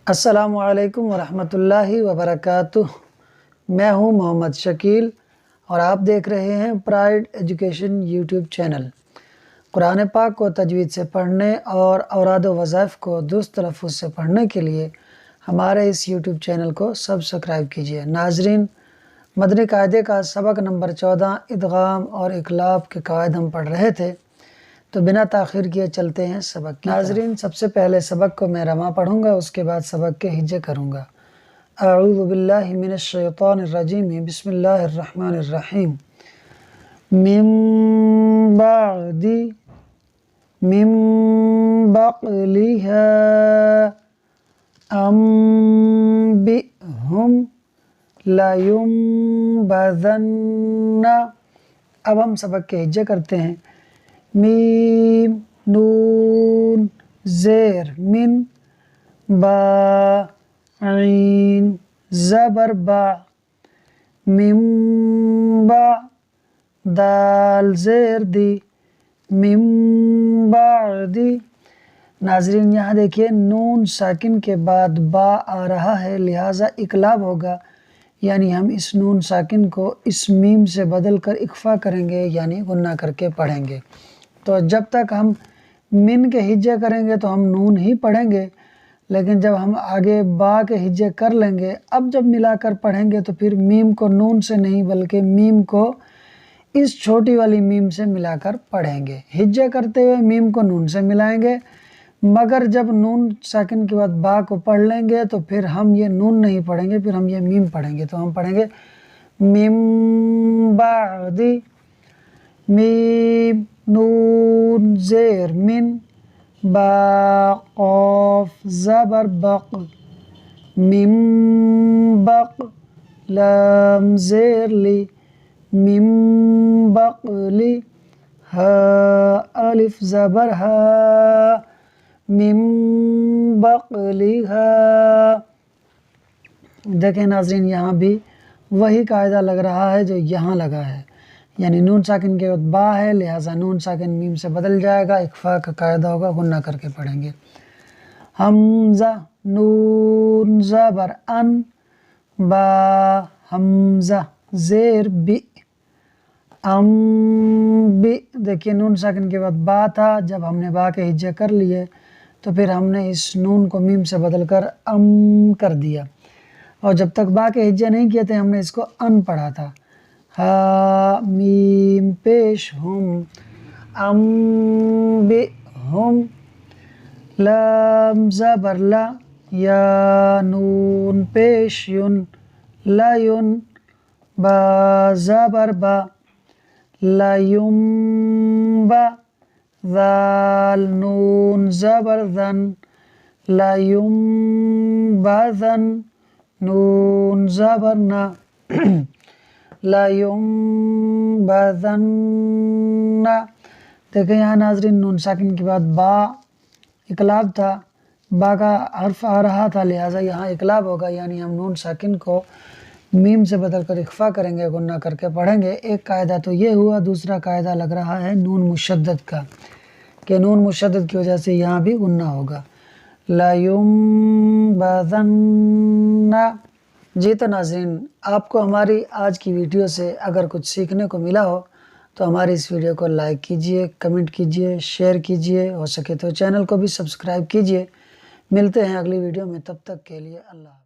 السلام علیکم ورحمۃ اللہ وبرکاتہ۔ میں ہوں محمد شکیل اور آپ دیکھ رہے ہیں پرائڈ ایجوکیشن یوٹیوب چینل۔ قرآن پاک کو تجوید سے پڑھنے اور اوراد و وظائف کو درست تلفظ سے پڑھنے کے لیے ہمارے اس یوٹیوب چینل کو سبسکرائب کیجیے۔ ناظرین، مدنی قاعدے کا سبق نمبر 14 ادغام اور اقلاب کے قواعد ہم پڑھ رہے تھے، تو بنا تاخیر کیے چلتے ہیں سبق کی طرف۔ ناظرین، سب سے پہلے سبق کو میں رواں پڑھوں گا، اس کے بعد سبق کے ہجے کروں گا۔ اعوذ باللہ من الشیطان الرجیم، بسم اللہ الرحمن الرحیم۔ من بقلها انبئهم لینبذن۔ اب ہم سبق کے ہجے کرتے ہیں۔ میم نون زیر من، با عین زبر با، من با دال زیر دی، من بعدی۔ ناظرین یہاں دیکھیے نون ساکن کے بعد با آ رہا ہے، لہٰذا اقلاب ہوگا، یعنی ہم اس نون ساکن کو اس میم سے بدل کر اخفا کریں گے، یعنی غنہ کر کے پڑھیں گے۔ تو جب تک ہم من کے ہجے کریں گے تو ہم نون ہی پڑھیں گے، لیکن جب ہم آگے با کے ہجے کر لیں گے، اب جب ملا کر پڑھیں گے تو پھر میم کو نون سے نہیں بلکہ میم کو اس چھوٹی والی میم سے ملا کر پڑھیں گے۔ ہجے کرتے ہوئے میم کو نون سے ملائیں گے، مگر جب نون ساکن کے بعد با کو پڑھ لیں گے تو پھر ہم یہ نون نہیں پڑھیں گے، پھر ہم یہ میم پڑھیں گے۔ تو ہم پڑھیں گے من بعدی، میم نون زیر من، با قاف زبر بق، من بق لام زیر لی، من بقلی، ہا الف زبر ہا، من بقلیہا۔ دیکھیں ناظرین، یہاں بھی وہی قاعدہ لگ رہا ہے جو یہاں لگا ہے، یعنی نون ساکن کے بعد با ہے، لہٰذا نون ساکن میم سے بدل جائے گا، اخفاء کا قاعدہ ہوگا، غنہ کر کے پڑھیں گے۔ حمزہ نون زبر ان، با حمزہ زیر بی، بی۔ دیکھیے نون ساکن کے بعد با تھا، جب ہم نے با کے ہجے کر لیے تو پھر ہم نے اس نون کو میم سے بدل کر کر دیا، اور جب تک با کے ہجے نہیں کیے تھے ہم نے اس کو ان پڑھا تھا۔ ہا میم پیش ہم، انبئہم، لام زبر لا، یا نون پیش ین، لین، با زبر با، لینبا، ذال نون زبر ذن، لینبذن، نون زبر نا، لینبذن۔ دیکھیں یہاں ناظرین نون ساکن کے بعد با اقلاب تھا، با کا حرف آ رہا تھا، لہٰذا یہاں اقلاب ہوگا، یعنی ہم نون ساکن کو میم سے بدل کر اخفا کریں گے، غنہ کر کے پڑھیں گے۔ ایک قاعدہ تو یہ ہوا، دوسرا قاعدہ لگ رہا ہے نون مشدد کا، کہ نون مشدد کی وجہ سے یہاں بھی غنہ ہوگا، لَيُنبَذَنَّ۔ جی تو ناظرین، آپ کو ہماری آج کی ویڈیو سے اگر کچھ سیکھنے کو ملا ہو تو ہماری اس ویڈیو کو لائک کیجئے، کمنٹ کیجئے، شیئر کیجئے، ہو سکے تو چینل کو بھی سبسکرائب کیجئے۔ ملتے ہیں اگلی ویڈیو میں، تب تک کے لیے اللہ حافظ۔